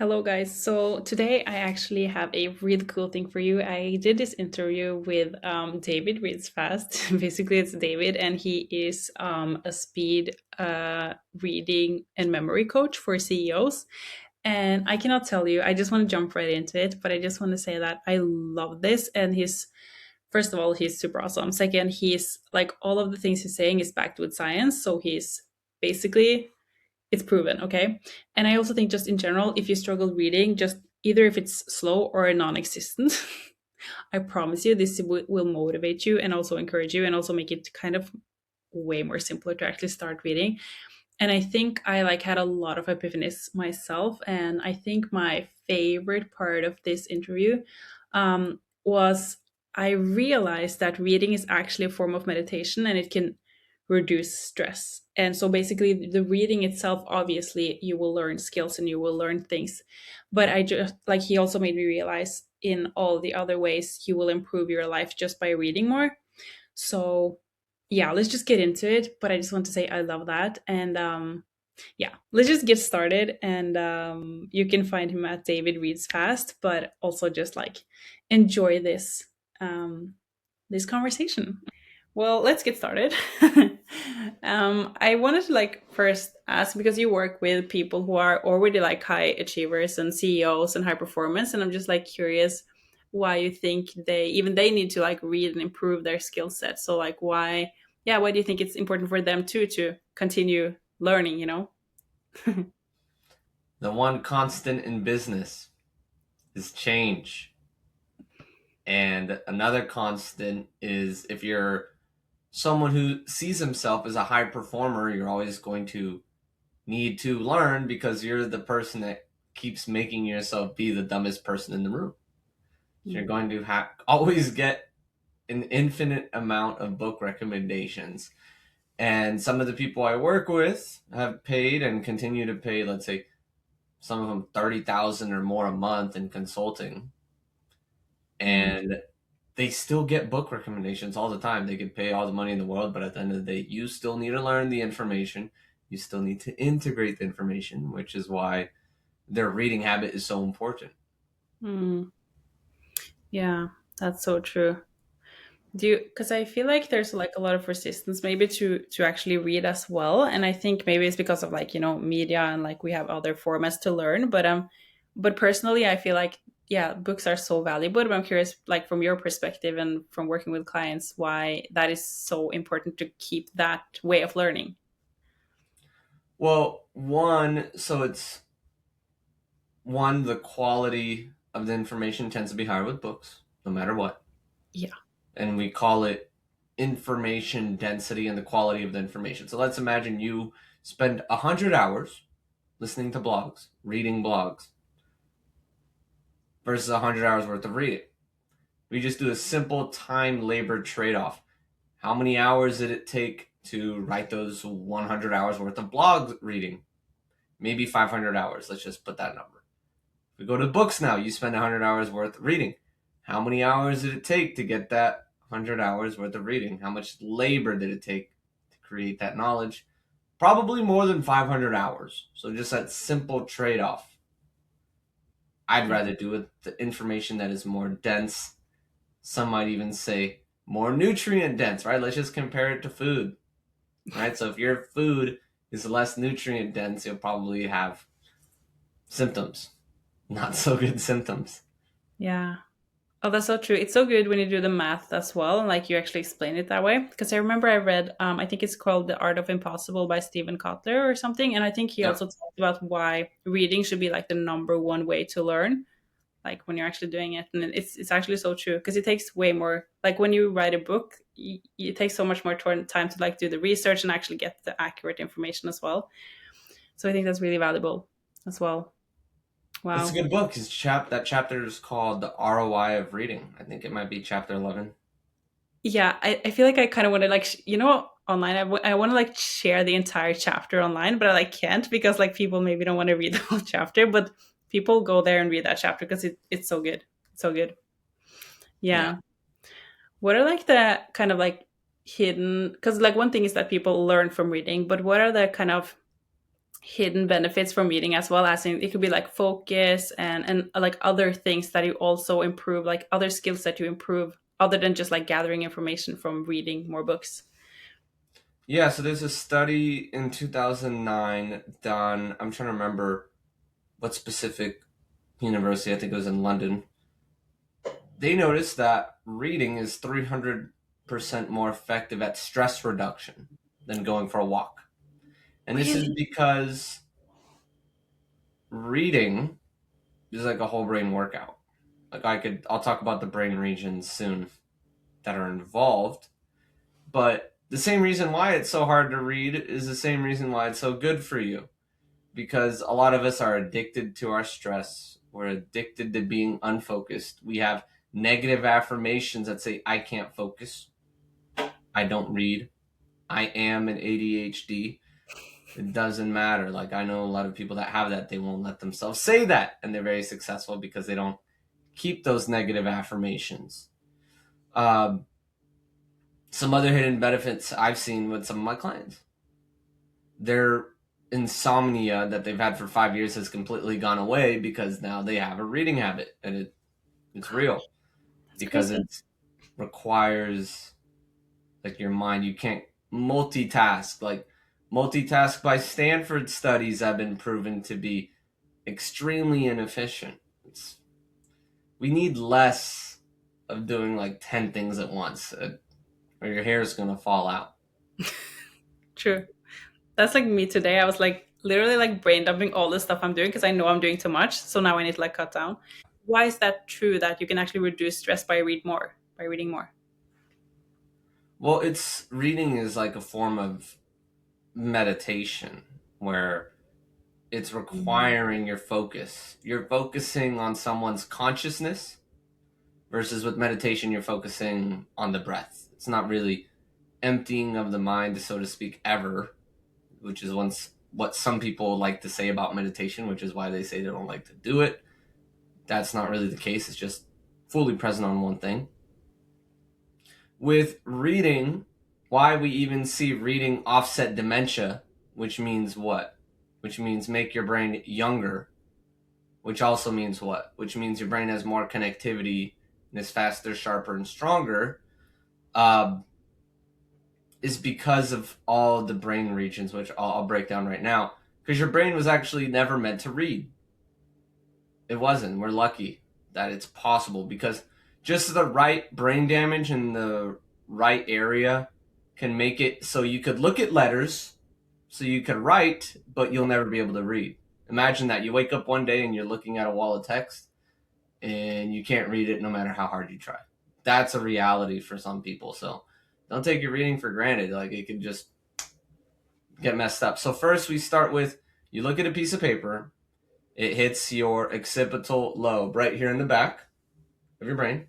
Hello, guys. So today I actually have a really cool thing for you. I did this interview with David Reads Fast. Basically, it's David, and he is a speed reading and memory coach for CEOs. And I cannot tell you, I just want to jump right into it, but I just want to say that I love this. And first of all, he's super awesome. Second, he's like all of the things he's saying is backed with science. So he's basically it's proven, okay? And I also think just in general, if you struggle reading, just either if it's slow or non-existent, I promise you this will motivate you and also encourage you and also make it kind of way more simpler to actually start reading. And I think I like had a lot of epiphanies myself. And I think my favorite part of this interview was I realized that reading is actually a form of meditation and it can reduce stress. And so basically, the reading itself, obviously, you will learn skills and you will learn things. But I just like he also made me realize in all the other ways you will improve your life just by reading more. So yeah, let's just get into it. But I just want to say I love that. And yeah, let's just get started. And you can find him at David Reads Fast, but also just like enjoy this conversation. Well, let's get started. I wanted to like first ask because you work with people who are already like high achievers and CEOs and high performance, and I'm just like curious why you think they need to like read and improve their skill set. So like why do you think it's important for them too to continue learning? The one constant in business is change. And another constant is if you're someone who sees himself as a high performer, you're always going to need to learn because you're the person that keeps making yourself be the dumbest person in the room. So you're going to always get an infinite amount of book recommendations. And some of the people I work with have paid and continue to pay, let's say, some of them 30,000 or more a month in consulting, Mm. and they still get book recommendations all the time. They could pay all the money in the world, but at the end of the day, you still need to learn the information. You still need to integrate the information, which is why their reading habit is so important. Mm. Yeah, that's so true. Do you, because I feel like there's like a lot of resistance maybe to actually read as well, and I think maybe it's because of like media and like we have other formats to learn. But personally, I feel like yeah, books are so valuable. But I'm curious, like from your perspective and from working with clients, why that is so important to keep that way of learning. Well, one, the quality of the information tends to be higher with books, no matter what. Yeah. And we call it information density and the quality of the information. So let's imagine you spend 100 hours listening to blogs, reading blogs, versus 100 hours worth of reading. We just do a simple time labor trade off. How many hours did it take to write those 100 hours worth of blog reading? Maybe 500 hours. Let's just put that number. If we go to books now, you spend 100 hours worth of reading. How many hours did it take to get that 100 hours worth of reading? How much labor did it take to create that knowledge? Probably more than 500 hours. So just that simple trade off. I'd Yeah. rather do it the information that is more dense. Some might even say more nutrient dense, right? Let's just compare it to food, right? So if your food is less nutrient dense, you'll probably have symptoms, not so good symptoms. Yeah. Oh, that's so true. It's so good when you do the math as well, and like you actually explain it that way. Because I remember I read, I think it's called The Art of Impossible by Stephen Kotler or something, and I think he Yep. also talked about why reading should be like the number one way to learn, like when you're actually doing it, and it's actually so true because it takes way more. Like when you write a book, it takes so much more time to like do the research and actually get the accurate information as well. So I think that's really valuable as well. It's a Wow. good book. That chapter is called The ROI of Reading. I think it might be chapter 11. Yeah, I feel like I kind of want to like online. I want to like share the entire chapter online, but I like can't because like people maybe don't want to read the whole chapter. But people go there and read that chapter because it's so good. It's so good. Yeah. Yeah. What are like the kind of like hidden? Because like one thing is that people learn from reading, but what are the kind of hidden benefits from reading as well, as in it could be like focus and like other things that you also improve, like other skills that you improve other than just like gathering information from reading more books. Yeah, so there's a study in 2009 done. I'm trying to remember what specific university, I think it was in London. They noticed that reading is 300% more effective at stress reduction than going for a walk. And this is Really? because reading is like a whole brain workout. Like I'll talk about the brain regions soon that are involved, but the same reason why it's so hard to read is the same reason why it's so good for you. Because a lot of us are addicted to our stress. We're addicted to being unfocused. We have negative affirmations that say, I can't focus. I don't read. I am an ADHD. It doesn't matter. Like, I know a lot of people that have that, they won't let themselves say that. And they're very successful because they don't keep those negative affirmations. Um, some other hidden benefits I've seen with some of my clients, their insomnia that they've had for 5 years has completely gone away because now they have a reading habit, and it's real That's because crazy. it requires like your mind. You can't multitask. Like multitask by Stanford studies have been proven to be extremely inefficient. We need less of doing like 10 things at once, or your hair is going to fall out. True. That's like me today. I was like literally like brain dumping all the stuff I'm doing because I know I'm doing too much, so now I need to like cut down. Why is that true that you can actually reduce stress by reading more? Well, it's reading is like a form of meditation where it's requiring your focus. You're focusing on someone's consciousness versus with meditation, you're focusing on the breath. It's not really emptying of the mind, so to speak, ever, which is once what some people like to say about meditation, which is why they say they don't like to do it. That's not really the case. It's just fully present on one thing. With reading, why we even see reading offset dementia, which means what? Which means make your brain younger, which also means what? Which means your brain has more connectivity and is faster, sharper, and stronger, uh, is because of all the brain regions, which I'll break down right now. Because your brain was actually never meant to read. It wasn't. We're lucky that it's possible because just the right brain damage in the right area can make it so you could look at letters, so you could write, but you'll never be able to read. Imagine that you wake up one day and you're looking at a wall of text and you can't read it no matter how hard you try. That's a reality for some people. So don't take your reading for granted. Like it can just get messed up. So first we start with you look at a piece of paper, it hits your occipital lobe right here in the back of your brain.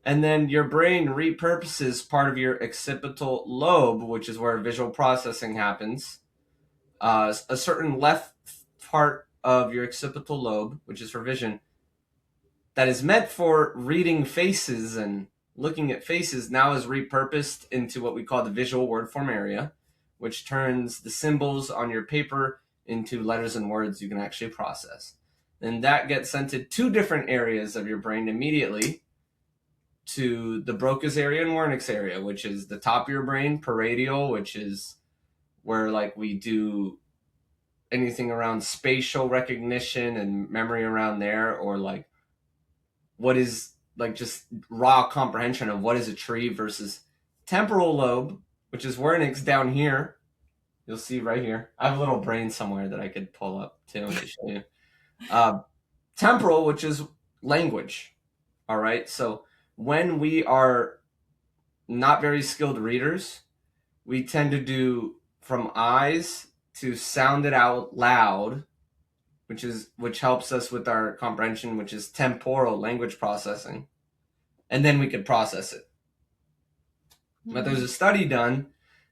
And then your brain repurposes part of your occipital lobe, which is where visual processing happens. A certain left part of your occipital lobe, which is for vision, that is meant for reading faces and looking at faces, now is repurposed into what we call the visual word form area, which turns the symbols on your paper into letters and words you can actually process. Then that gets sent to two different areas of your brain immediately, to the Broca's area and Wernicke's area, which is the top of your brain, parietal, which is where like we do anything around spatial recognition and memory around there, or like what is like just raw comprehension of what is a tree, versus temporal lobe, which is Wernicke's down here. You'll see right here. I have a little brain somewhere that I could pull up too and show you. Uh, Temporal, which is language. All right. So when we are not very skilled readers, we tend to do from eyes to sound it out loud, which helps us with our comprehension, which is temporal language processing, and then we could process it. But there's a study done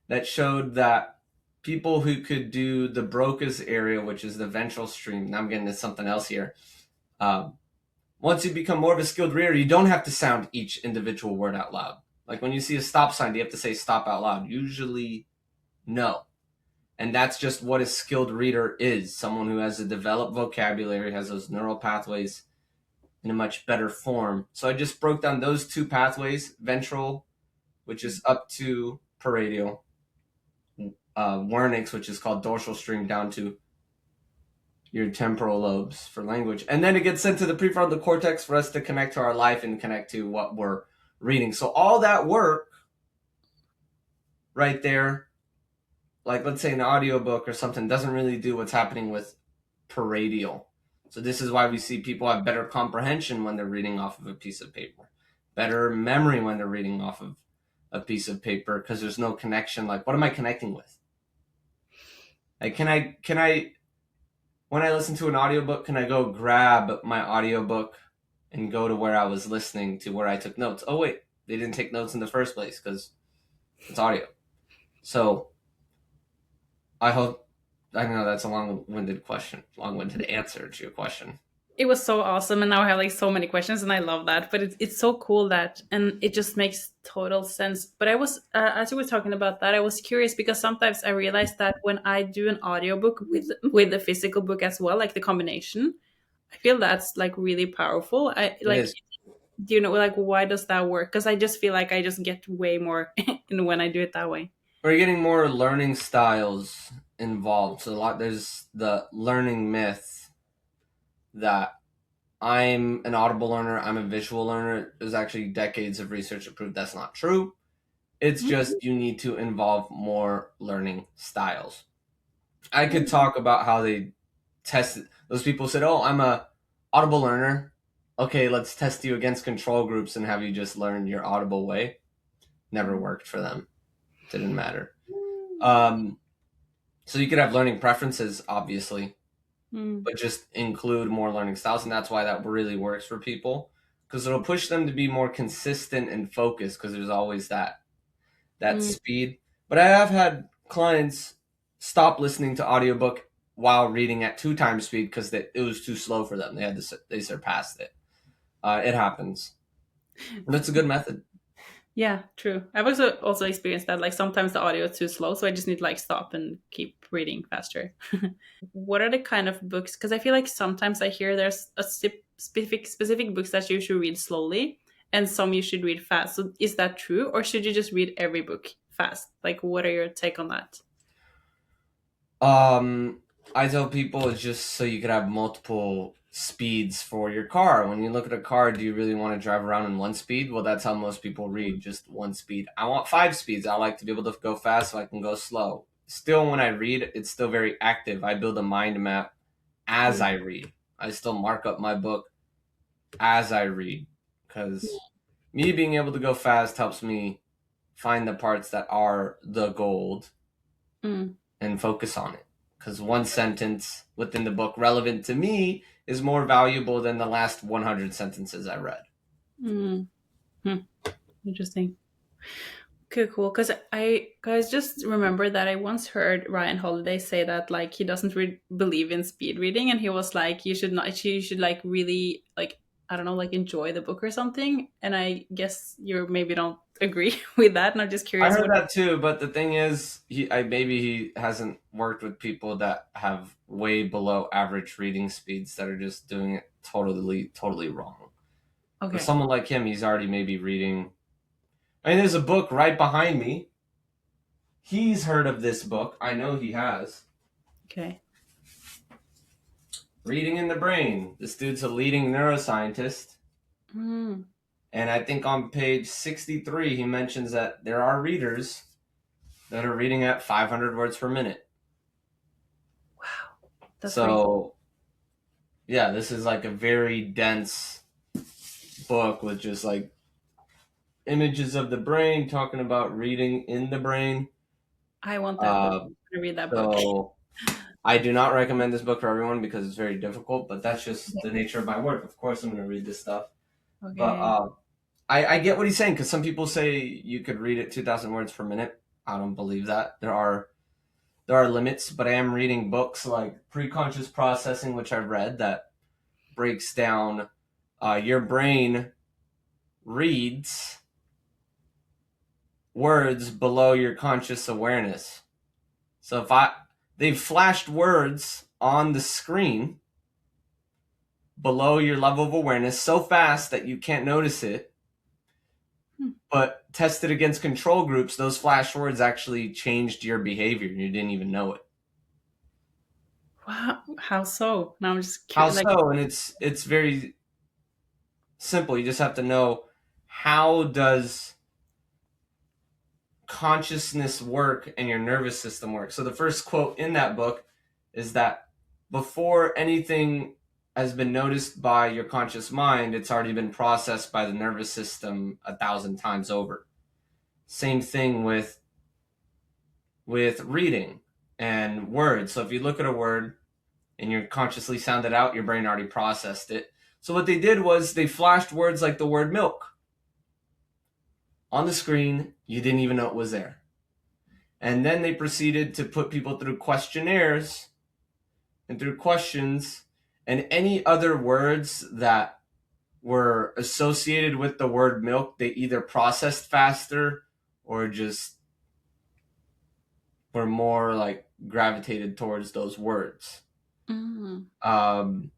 that showed that people who could do the Broca's area, which is the ventral stream. Now I'm getting to something else here. Um, Once you become more of a skilled reader, you don't have to sound each individual word out loud. Like when you see a stop sign, do you have to say stop out loud? Usually, no. And that's just what a skilled reader is. Someone who has a developed vocabulary, has those neural pathways in a much better form. So I just broke down those two pathways, ventral, which is up to paradial, Wernicke's, which is called dorsal stream, down to your temporal lobes for language. And then it gets sent to the prefrontal cortex for us to connect to our life and connect to what we're reading. So all that work right there, like let's say an audiobook or something, doesn't really do what's happening with paradial. So this is why we see people have better comprehension when they're reading off of a piece of paper, better memory when they're reading off of a piece of paper, because there's no connection. Like, what am I connecting with? Like, can I when I listen to an audiobook, can I go grab my audiobook and go to where I was listening to, where I took notes? Oh wait, they didn't take notes in the first place because it's audio. So I hope, I know that's a long-winded answer to your question. It was so awesome, and now I have like so many questions, and I love that. But it's so cool that, and it just makes total sense. But I was, as you were talking about that, I was curious because sometimes I realize that when I do an audiobook with the physical book as well, like the combination, I feel that's like really powerful. I It like, is. do you know, like, why does that work? Because I just feel like I just get way more in when I do it that way. We're getting more learning styles involved. So there's the learning myth that I'm an audible learner, I'm a visual learner. There's actually decades of research to prove that's not true. It's just you need to involve more learning styles. I could talk about how they tested. Those people said, "Oh, I'm a audible learner. Okay, let's test you against control groups and have you just learn your audible way." Never worked for them. Didn't matter. So you could have learning preferences, obviously, but just include more learning styles, and that's why that really works for people, because it'll push them to be more consistent and focused, because there's always that speed. But I have had clients stop listening to audiobook while reading at 2 times speed because it was too slow for them. They surpassed it. It happens, and it's a good method. Yeah, true. I've also experienced that. Like sometimes the audio is too slow, so I just need to like stop and keep reading faster. What are the kind of books? Because I feel like sometimes I hear there's a specific books that you should read slowly, and some you should read fast. So is that true, or should you just read every book fast? Like, what are your take on that? I tell people it's just so you could have multiple speeds for your car. When you look at a car, do you really want to drive around in one speed? Well, that's how most people read, just one speed. I want 5 speeds. I like to be able to go fast so I can go slow. Still, when I read, it's still very active. I build a mind map as I read. I still mark up my book as I read, because me being able to go fast helps me find the parts that are the gold Mm. and focus on it. Because one sentence within the book relevant to me is more valuable than the last 100 sentences I read. Mm. Hmm. Interesting. Okay, cool. Because I guys just remember that I once heard Ryan Holiday say that like he doesn't believe in speed reading, and he was like, "You should not. You should like really like, I don't know, like enjoy the book or something." And I guess you maybe don't agree with that. And I'm just I curious heard what. that too, but the thing is, maybe he hasn't worked with people that have way below average reading speeds that are just doing it totally wrong. For Okay. someone like him, he's already maybe reading. I mean, there's a book right behind me. He's heard of this book. I know he has. Okay. Reading in the Brain. This dude's a leading neuroscientist. Mm. And I think on page 63, he mentions that there are readers that are reading at 500 words per minute. Wow. That's pretty cool. So, yeah, this is like a very dense book with just like images of the brain, talking about reading in the brain. I want that book. Uh, I'm gonna read that book. so, I do not recommend this book for everyone because it's very difficult, but that's just the nature of my work. Of course, I'm going to read this stuff. But Okay. I get what he's saying, because some people say you could read it 2,000 words per minute. I don't believe that. There are limits, but I am reading books like Preconscious Processing, which I read, that breaks down your brain reads words below your conscious awareness. So they've flashed words on the screen below your level of awareness so fast that you can't notice it. Hmm. But tested against control groups, those flash words actually changed your behavior and you didn't even know it. Wow, how so? Now I'm just How curious. Like, so? And it's very simple. You just have to know, how does consciousness work and your nervous system work. So the first quote in that book is that before anything has been noticed by your conscious mind, it's already been processed by the nervous system 1,000 times over. Same thing with reading and words. So if you look at a word and you consciously sound it out, your brain already processed it. So what they did was they flashed words like the word milk on the screen. You didn't even know it was there. And then they proceeded to put people through questionnaires and through questions, and any other words that were associated with the word milk, they either processed faster or just were more like gravitated towards those words. mm, Um,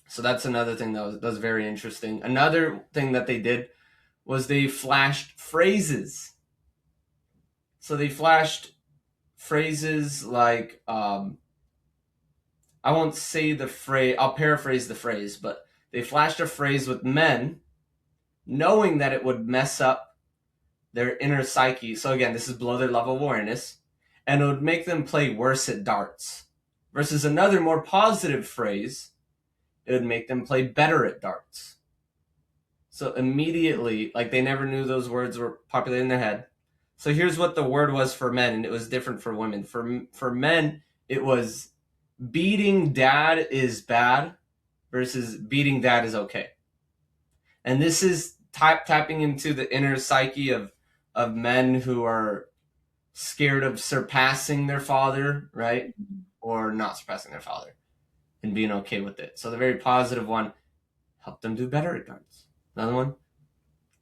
so that's another thing that was very interesting. Another thing that they did was they flashed phrases. So they flashed phrases like, I won't say the phrase, I'll paraphrase the phrase, but they flashed a phrase with men knowing that it would mess up their inner psyche. So again, this is below their level of awareness, and it would make them play worse at darts. Versus another more positive phrase, it would make them play better at darts. So immediately, like, they never knew those words were populated in their head. So here's what the word was for men, and it was different for women. For men, it was beating dad is bad versus beating dad is okay. And this is tapping into the inner psyche of men who are scared of surpassing their father, right? Or not surpassing their father and being okay with it. So the very positive one helped them do better at darts. Another one,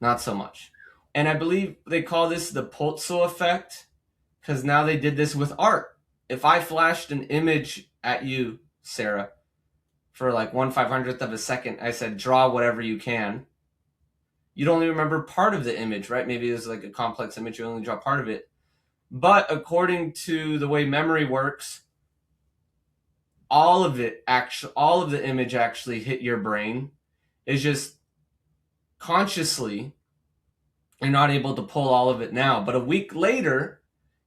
not so much. And I believe they call this the Polzo effect, because now they did this with art. If I flashed an image at you, Sarah, for like 1/500th of a second, I said, draw whatever you can. You'd only remember part of the image, right? Maybe it was like a complex image, you only draw part of it. But according to the way memory works, all of the image actually hit your brain. It's just consciously you're not able to pull all of it now. But a week later,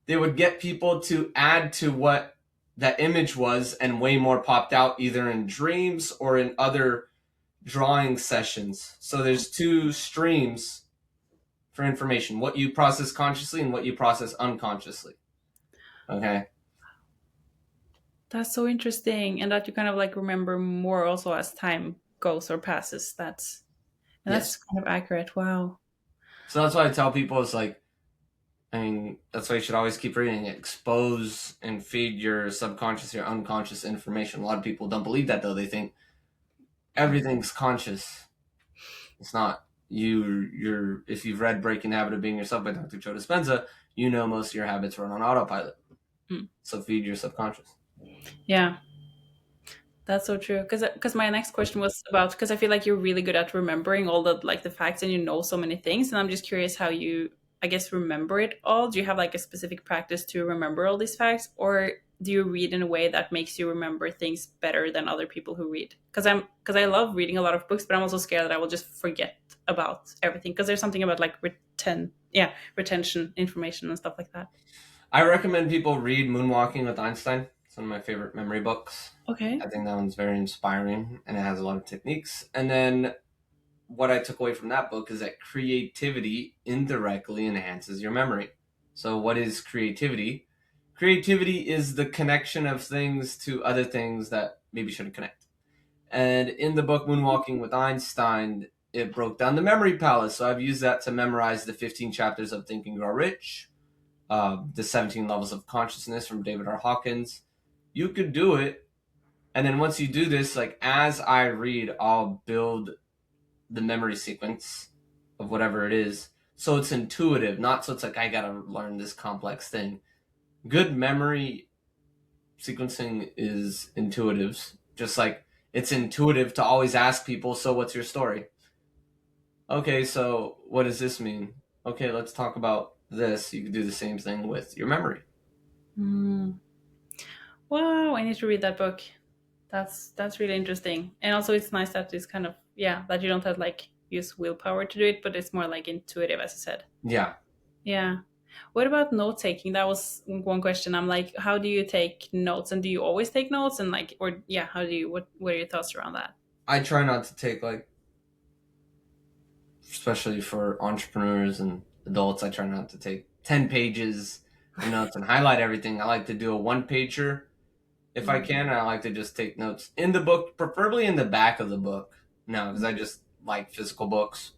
they would get people to add to what that image was, and way more popped out either in dreams or in other drawing sessions. So there's two streams for information: what you process consciously and what you process unconsciously. Okay. that's so interesting, and that you kind of like remember more also as time goes or passes. That's Yes. kind of accurate. Wow. So that's why I tell people, it's like, I mean, that's why you should always keep reading it. Expose and feed your subconscious, your unconscious information. A lot of people don't believe that, though. They think everything's conscious. It's not. You're if you've read Breaking the Habit of Being Yourself by Dr. Joe Dispenza, you know most of your habits run on autopilot. Mm. So feed your subconscious. Yeah, that's so true. Because my next question was about, because I feel like you're really good at remembering all the like the facts and you know so many things, and I'm just curious how you, I guess, remember it all. Do you have like a specific practice to remember all these facts, or do you read in a way that makes you remember things better than other people who read? Because I love reading a lot of books, but I'm also scared that I will just forget about everything, because there's something about like retention information and stuff like that. I recommend people read Moonwalking with Einstein. It's one of my favorite memory books. Okay. I think that one's very inspiring and it has a lot of techniques. And then what I took away from that book is that creativity indirectly enhances your memory. So, what is creativity? Creativity is the connection of things to other things that maybe shouldn't connect. And in the book Moonwalking with Einstein, it broke down the memory palace. So, I've used that to memorize the 15 chapters of Think and Grow Rich, the 17 levels of consciousness from David R. Hawkins. You could do it. And then once you do this, like, as I read, I'll build the memory sequence of whatever it is. So it's intuitive, not so it's like I gotta learn this complex thing. Good memory sequencing is intuitive, just like it's intuitive to always ask people, so what's your story? Okay, so what does this mean? Okay, let's talk about this. You can do the same thing with your memory. Mm. Wow, I need to read that book. That's really interesting. And also it's nice that it's kind of, yeah, that you don't have like use willpower to do it, but it's more like intuitive, as you said. Yeah, Yeah. What about note taking? That was one question. I'm like, how do you take notes, and do you always take notes, and like, or yeah, how do you, what are your thoughts around that? I try not to take like, especially for entrepreneurs and adults, I try not to take 10 pages of notes and highlight everything. I like to do a one pager if I Mm. can. I like to just take notes in the book, preferably in the back of the book. No, because I just like physical books.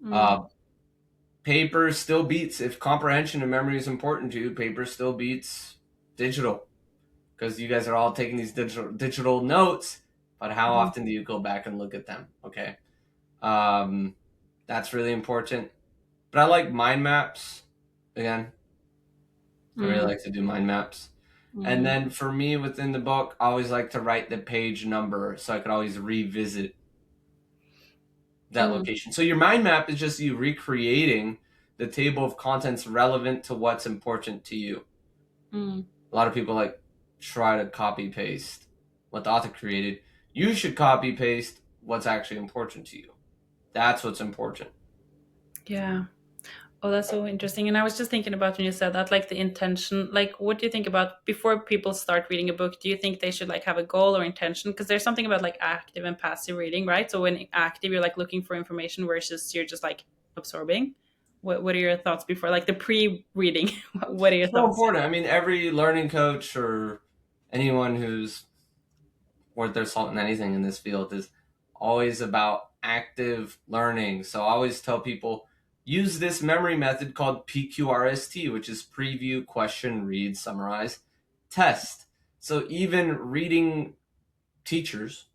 Mm. Uh, Paper still beats, if comprehension and memory is important to you, paper still beats digital, because you guys are all taking these digital notes, but how Mm. often do you go back and look at them? Okay. Um, that's really important. But I like mind maps. Again, I really Mm. like to do mind maps. And Mm. then for me within the book, I always like to write the page number so I could always revisit that Mm. location. So your mind map is just you recreating the table of contents relevant to what's important to you. Mm. A lot of people like try to copy paste what the author created. You should copy paste what's actually important to you. That's what's important. Yeah. Oh, that's so interesting. And I was just thinking about when you said that, like the intention, like what do you think about before people start reading a book? Do you think they should like have a goal or intention? Because there's something about like active and passive reading, right? So when active, you're like looking for information versus you're just like absorbing. What are your thoughts before like the pre-reading? What are your So thoughts? important. I mean, every learning coach or anyone who's worth their salt in anything in this field is always about active learning. So I always tell people use this memory method called PQRST, which is preview, question, read, summarize, test. So even reading teachers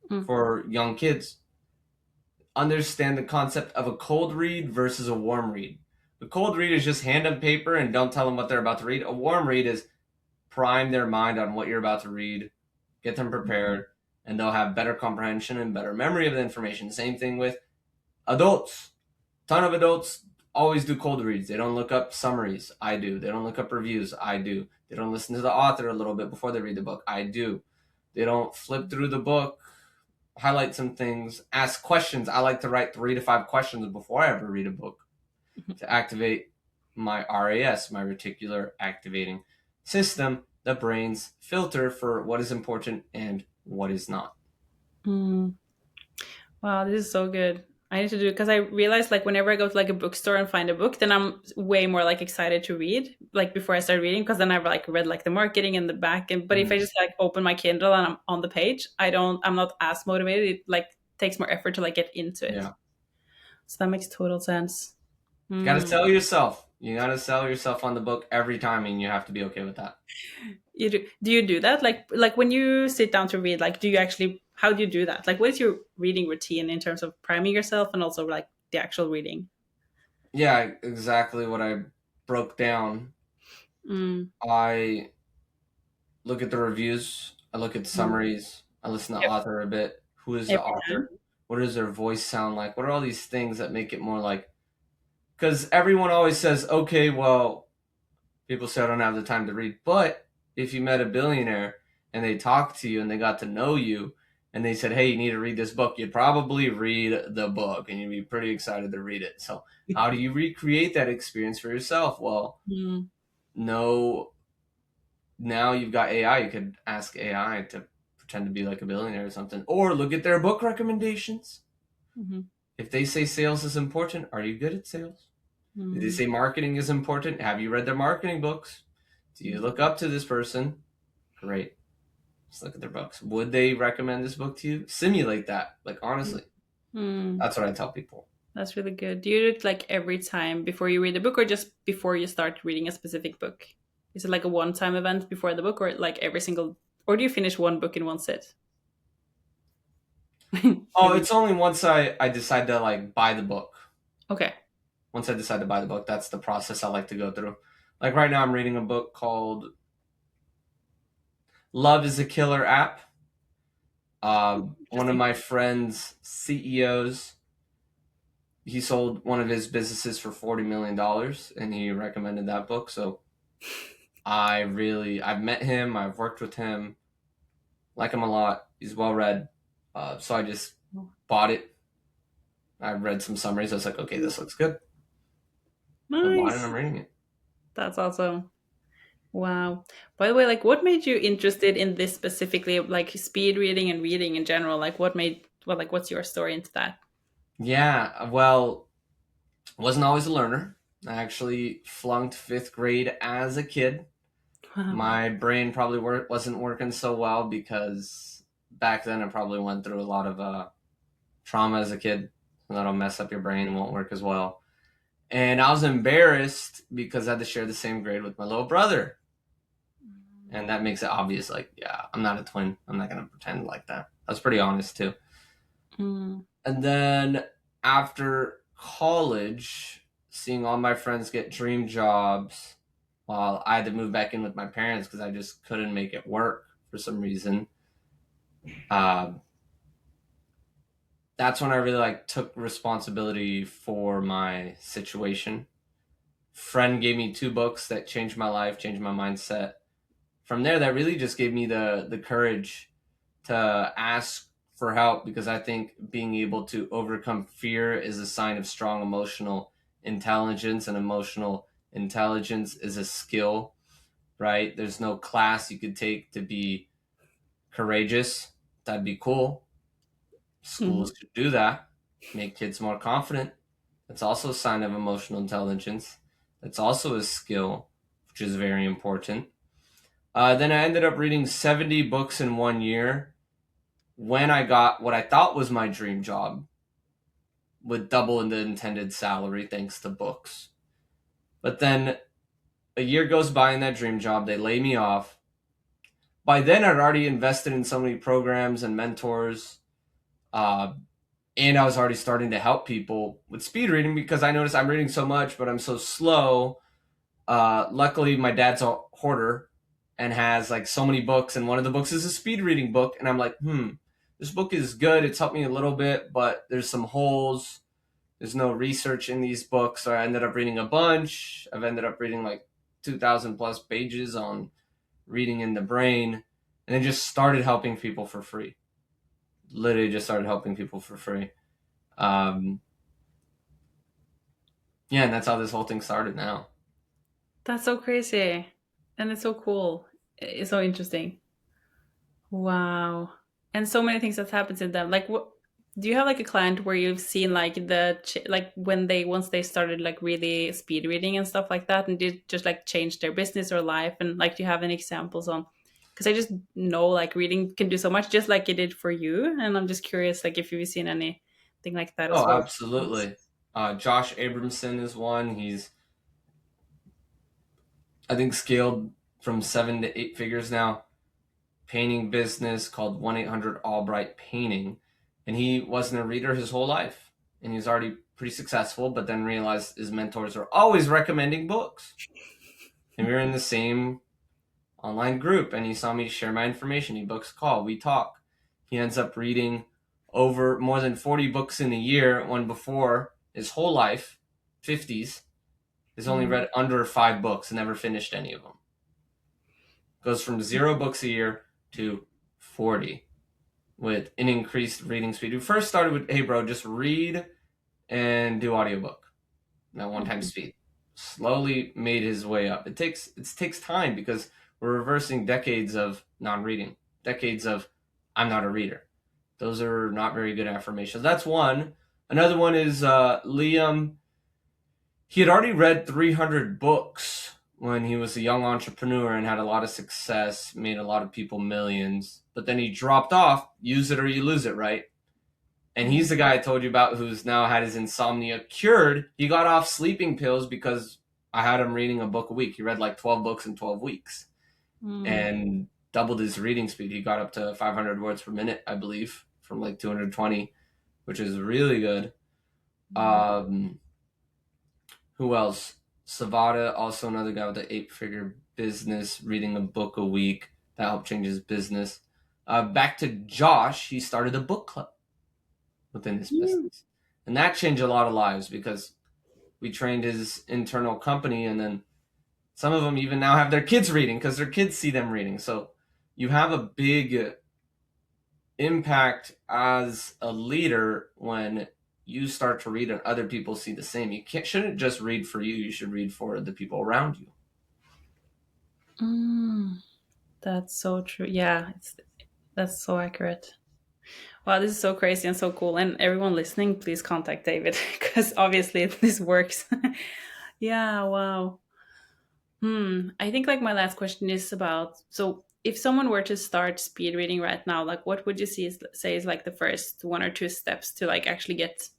Mm. for young kids understand the concept of a cold read versus a warm read. The cold read is just hand them paper and don't tell them what they're about to read. A warm read is prime their mind on what you're about to read, get them prepared, and they'll have better comprehension and better memory of the information. Same thing with adults. A ton of adults always do cold reads. They don't look up summaries. I do. They don't look up reviews. I do. They don't listen to the author a little bit before they read the book. I do. They don't flip through the book, highlight some things, ask questions. I like to write 3 to 5 questions before I ever read a book to activate my RAS, my reticular activating system, the brain's filter for what is important and what is not. Mm. Wow, this is so good. I need to do it because I realize like whenever I go to like a bookstore and find a book, then I'm way more like excited to read like before I start reading because then I've like read like the marketing and the back and but if I Mm, just like open my Kindle and I'm on the page, I'm not as motivated. It like takes more effort to like get into it. yeah. So that makes total sense. You gotta Mm. sell yourself. You gotta sell yourself on the book every time, and you have to be okay with that. Do you do that? Like when you sit down to read, like do you actually how do you do that? Like what is your reading routine in terms of priming yourself and also like the actual reading? Yeah, exactly what I broke down. Mm. I look at the reviews, I look at Mm. summaries, I listen to the Yep. author a bit. Who is the Every time. author? What does their voice sound like? What are all these things that make it more like, because everyone always says, okay, well, people say I don't have the time to read. But if you met a billionaire and they talked to you and they got to know you and they said, hey, you need to read this book, you'd probably read the book and you'd be pretty excited to read it. So, how do you recreate that experience for yourself? Well, Mm. no, now you've got AI. You could ask AI to pretend to be like a billionaire or something, or look at their book recommendations. Mhm. If they say sales is important, are you good at sales? Did they Mm. say marketing is important? Have you read their marketing books? Do you look up to this person? Great. Just look at their books. Would they recommend this book to you? Simulate that. Like, honestly, Mm. that's what I tell people. That's really good. Do you do it like every time before you read a book or just before you start reading a specific book? Is it like a one-time event before the book or like every single or do you finish one book in one sit? Oh, Really? it's only once I decide to like buy the book. Okay. Once I decide to buy the book, that's the process I like to go through. Like right now, I'm reading a book called Love is a Killer app. One of Interesting. my friend's CEOs, he sold one of his businesses for $40 million, and he recommended that book. So I've met him, I've worked with him, like him a lot. He's well read. So I just bought it. I read some summaries. I was like, okay, this looks good. So I bought it and I'm Nice. reading it. That's awesome. Wow. By the way, like what made you interested in this specifically, like speed reading and reading in general? Like what made well, like what's your story into that? Yeah, well, wasn't always a learner. I actually flunked fifth grade as a kid. Wow. My brain probably wasn't working so well because back then I probably went through a lot of trauma as a kid. And that'll mess up your brain and won't work as well. And I was embarrassed because I had to share the same grade with my little brother. And that makes it obvious, like, yeah, I'm not a twin. I'm not going to pretend like that. I was pretty honest too. Mm. And then after college, seeing all my friends get dream jobs while I had to move back in with my parents because I just couldn't make it work for some reason. Uh, that's when I really like took responsibility for my situation. Friend gave me two books that changed my life, changed my mindset. From there, that really just gave me the courage to ask for help because I think being able to overcome fear is a sign of strong emotional intelligence, and emotional intelligence is a skill, right? There's no class you could take to be courageous. That'd be cool. Schools Mhm. could do that, make kids more confident. That's also a sign of emotional intelligence. That's also a skill, which is very important. Then I ended up reading 70 books in 1 year when I got what I thought was my dream job with double in the intended salary thanks to books. But then a year goes by in that dream job, they lay me off. By then, I'd already invested in so many programs and mentors, uh, and I was already starting to help people with speed reading because I noticed I'm reading so much, but I'm so slow. Luckily, my dad's a hoarder and has like so many books, and one of the books is a speed reading book, and I'm like, this book is good. It's helped me a little bit, but there's some holes. There's no research in these books, so I ended up reading a bunch. I've ended up reading like 2,000 plus pages on reading in the brain, and then just started helping people for free. Literally, just started helping people for free. Um, yeah, and that's how this whole thing started now. That's so crazy. And it's so cool. It's so interesting. Wow. And so many things that happens in them. Like what do you have like a client where you've seen like like when they once they started like really speed reading and stuff like that and did just like change their business or life, and like do you have any examples on, because I just know like reading can do so much just like it did for you, and I'm just curious like if you've seen anything like that as Oh, well. absolutely. Josh Abramson is one. He's, I think, scaled from 7 to 8 figures now. Painting business called 1-800 Albright Painting. And he wasn't a reader his whole life. And he was already pretty successful, but then realized his mentors are always recommending books. And we were in the same online group, and he saw me share my information. He books a call, we talk. He ends up reading over more than 40 books in a year, when before his whole life, 50s, he's only Mm. read under 5 books and never finished any of them. Goes from 0 books a year to 40 with an increased reading speed. We first started with, hey bro, just read and do audiobook. That one time Mhm. speed. Slowly made his way up. It takes time because we're reversing decades of non-reading, decades of I'm not a reader. Those are not very good affirmations. That's one. Another one is Liam. He had already read 300 books when he was a young entrepreneur and had a lot of success, made a lot of people millions. But then he dropped off. Use it or you lose it, right? And he's the guy I told you about who's now had his insomnia cured. He got off sleeping pills because I had him reading a book a week. He read like 12 books in 12 weeks Mm. and doubled his reading speed. He got up to 500 words per minute, I believe, from like 220, which is really good. Mm. Um, who else? Savada, also another guy with an 8 figure business, reading a book a week. that helped change his business. Back to Josh, he started a book club within his Mm. business. And that changed a lot of lives because we trained his internal company, and then some of them even now have their kids reading because their kids see them reading. So you have a big impact as a leader when you start to read and other people see the same. Shouldn't just read for you. You should read for the people around you. Mm. That's so true. Yeah, that's so accurate. Wow, this is so crazy and so cool. And everyone listening, please contact David because obviously this works. Yeah, wow. I think like my last question is about, so if someone were to start speed reading right now, like what would you say is like the first one or two steps to like actually get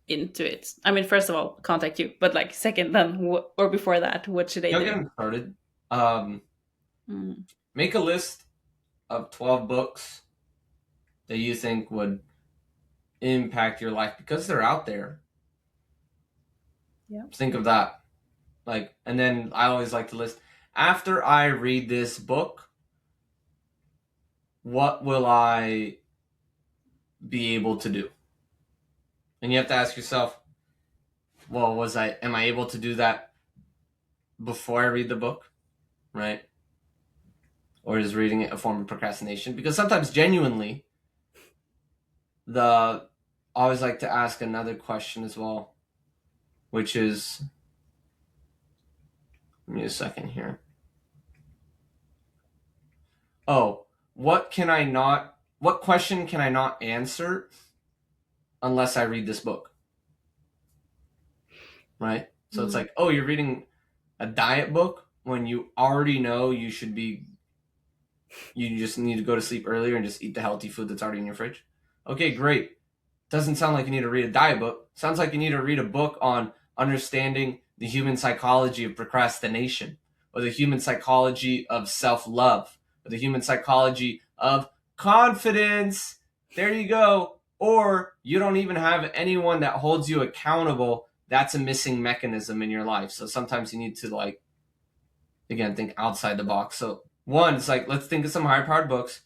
into it? I mean, first of all, contact you, but like second, then or before that, what should they You'll do? get them started. Um, Mm, Make a list of 12 books that you think would impact your life because they're out there. yeah. Think of that. Like, and then I always like to list, after I read this book, what will I be able to do? And you have to ask yourself, well, am I able to do that before I read the book? Right? Or is reading it a form of procrastination? Because sometimes genuinely, I always like to ask another question as well, which is, give me a second here. Oh, what question can I not answer unless I read this book? Right? So it's Mm, like, oh, you're reading a diet book when you already know you just need to go to sleep earlier and just eat the healthy food that's already in your fridge. Okay, great. Doesn't sound like you need to read a diet book. Sounds like you need to read a book on understanding the human psychology of procrastination, or the human psychology of self-love, or the human psychology of confidence. There you go. Or you don't even have anyone that holds you accountable. That's a missing mechanism in your life. So sometimes you need to, like, again, think outside the box. So one, it's like, let's think of some higher powered books.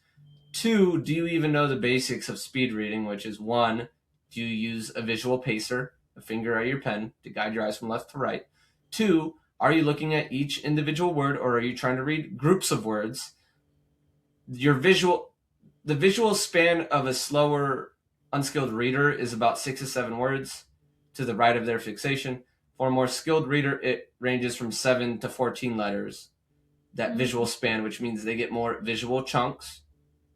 Two, do you even know the basics of speed reading, which is one, do you use a visual pacer, a finger or your pen, to guide your eyes from left to right? Two, are you looking at each individual word, or are you trying to read groups of words? The visual span of a slower, unskilled reader is about 6 to 7 words to the right of their fixation. For a more skilled reader, it ranges from 7 to 14 letters, that visual mm, span, which means they get more visual chunks.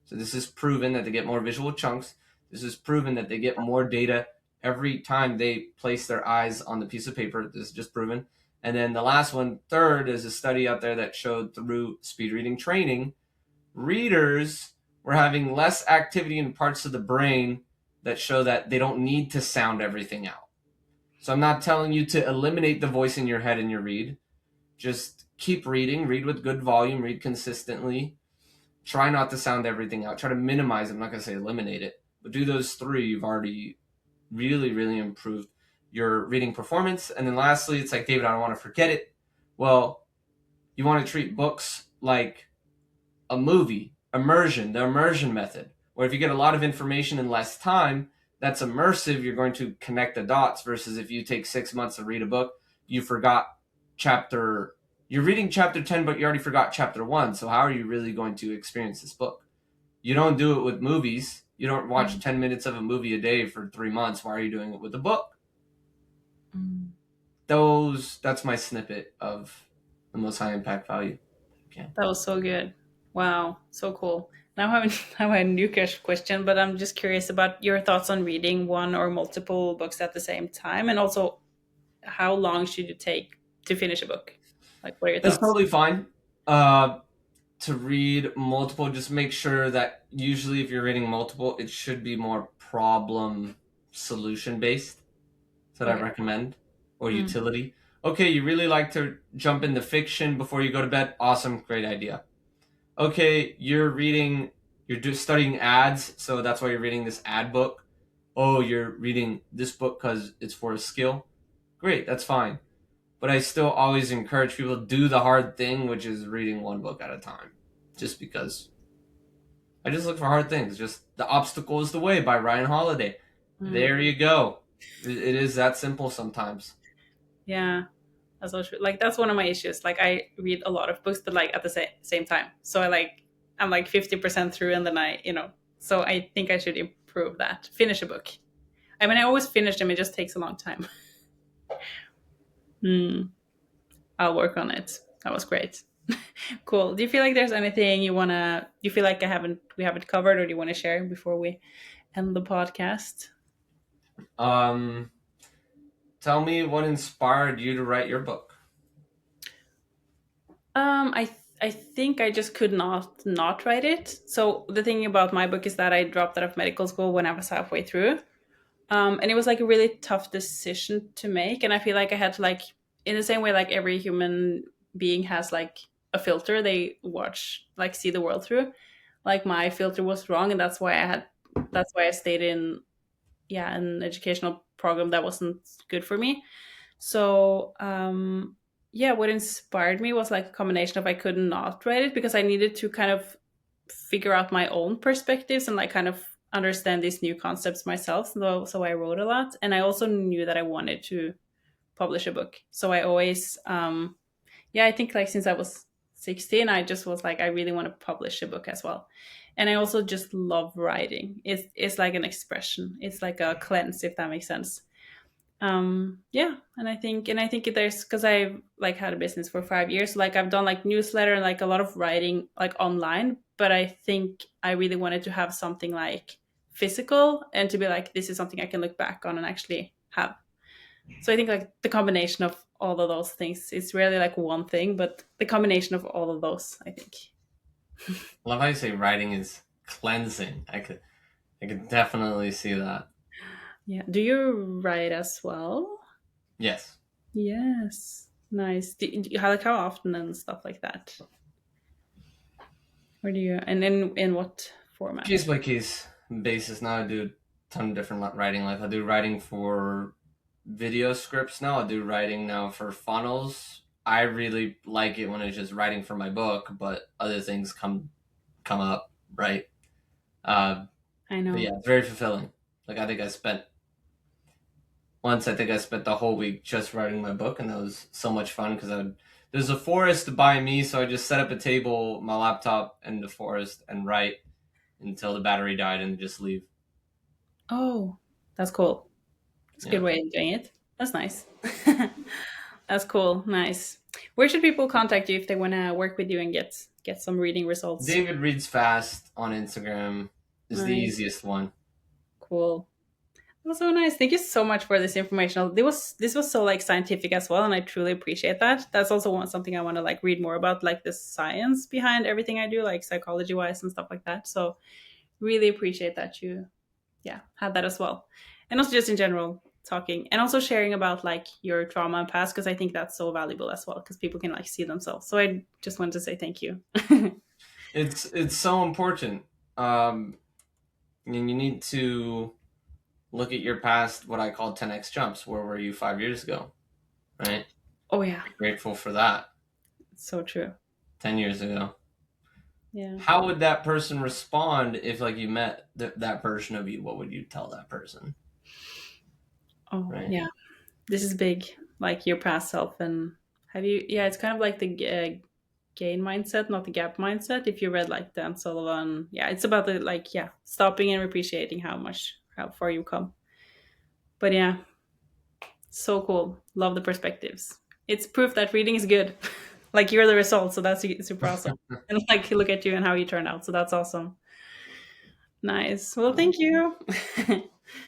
So this is proven that they get more visual chunks. This is proven that they get more data every time they place their eyes on the piece of paper. This is just proven. And then the last one, third, is a study out there that showed through speed reading training, readers were having less activity in parts of the brain that show that they don't need to sound everything out. So I'm not telling you to eliminate the voice in your head in your read. Just keep reading, read with good volume, read consistently. Try not to sound everything out. Try to minimize it. I'm not going to say eliminate it, but do those three. You've already really, really improved your reading performance. And then lastly, it's like, David, I don't want to forget it. Well, you want to treat books like a movie, the immersion method, where if you get a lot of information in less time, that's immersive. You're going to connect the dots versus if you take 6 months to read a book, you forgot chapter, you're reading chapter 10, but you already forgot chapter 1. So how are you really going to experience this book? You don't do it with movies. You don't watch mm, 10 minutes of a movie a day for 3 months. Why are you doing it with a book? mm. That's my snippet of the most high impact value. Okay. That was so good. Wow, so cool. Now I have, now I have a new question, but I'm just curious about your thoughts on reading one or multiple books at the same time, and also how long should you take to finish a book? Like, what are your That's thoughts? totally fine. To read multiple, just make sure that usually if you're reading multiple, it should be more problem solution based. That I Okay. recommend, or Mm, utility. Okay, you really like to jump into fiction before you go to bed. Awesome, great idea. Okay, you're just studying ads, so that's why you're reading this ad book. Oh, you're reading this book because it's for a skill. Great, that's fine. But I still always encourage people to do the hard thing, which is reading one book at a time. just because I just look for hard things. Just The Obstacle is the Way by Ryan Holiday. Mm, There you go. It is that simple sometimes. yeah, that's also true. Like that's one of my issues. Like I read a lot of books, but like at the same time. So I'm like 50% through, and then So I think I should improve that. Finish a book. I mean, I always finish them. It just takes a long time. Mm, I'll work on it. That was great. Cool. Do you feel like there's anything you feel like we haven't covered, or do you want to share before we end the podcast? Um, Tell me what inspired you to write your book. I think I just could not write it. So the thing about my book is that I dropped out of medical school when I was halfway through, and it was like a really tough decision to make. And I feel like I had to like, in the same way, like every human being has like a filter they watch, like see the world through. Like my filter was wrong, and that's why I stayed in an educational program that wasn't good for me. So yeah, what inspired me was like a combination of I could not write it because I needed to kind of figure out my own perspectives and like kind of understand these new concepts myself. So I wrote a lot, and I also knew that I wanted to publish a book. So I always I think like since I was 16, I just was like I really want to publish a book as well. And I also just love writing. It's like an expression. It's like a cleanse, if that makes sense. Yeah, and I think there's because I've like had a business for 5 years, like I've done like newsletter and like a lot of writing like online, but I think I really wanted to have something like physical and to be like this is something I can look back on and actually have. So I think like the combination of all of those things, it's really like one thing, but the combination of all of those, I think. I love how you say writing is cleansing. I could definitely see that. Yeah, do you write as well? Yes. Yes, nice. How often and stuff like that? Or do you, and in what Case format? by case basis. Now I do a ton of different writing. Like I do writing for video scripts now. I do writing now for funnels. I really like it when it's just writing for my book, but other things come up, right? Uh, I but know. yeah, it's very fulfilling. Like I think I spent the whole week just writing my book, and that was so much fun because there's a forest by me, so I just set up a table, my laptop, in the forest and write until the battery died, and just leave. Oh, that's cool. That's a good Yeah. way of doing it. That's nice. That's cool. Nice. Where should people contact you if they want to work with you and get some reading results? David reads fast on Instagram is the Nice. easiest one. Cool. That was so nice. Thank you so much for this information. This was so like scientific as well, and I truly appreciate that. That's also something I want to like read more about, like the science behind everything I do, like psychology wise and stuff like that. So really appreciate that you had that as well, and also just in general talking and also sharing about like your trauma and past because I think that's so valuable as well because people can like see themselves. So I just wanted to say thank you. It's so important. And you need to look at your past, what I call 10x jumps. Where were you 5 years ago? Right? Oh yeah, Grateful for that. it's so true. 10 years ago. Yeah. How would that person respond if like you met that version of you? What would you tell that person? Oh Right? yeah, this is big, like your past self. And have you it's kind of like the gain mindset, not the gap mindset. If you read like Dan Sullivan, it's about the like stopping and appreciating how far you come. But yeah, so cool. Love the perspectives. It's proof that reading is good. Like you're the result, so that's super awesome. And like look at you and how you turned out, so that's awesome. Nice. Well, thank you.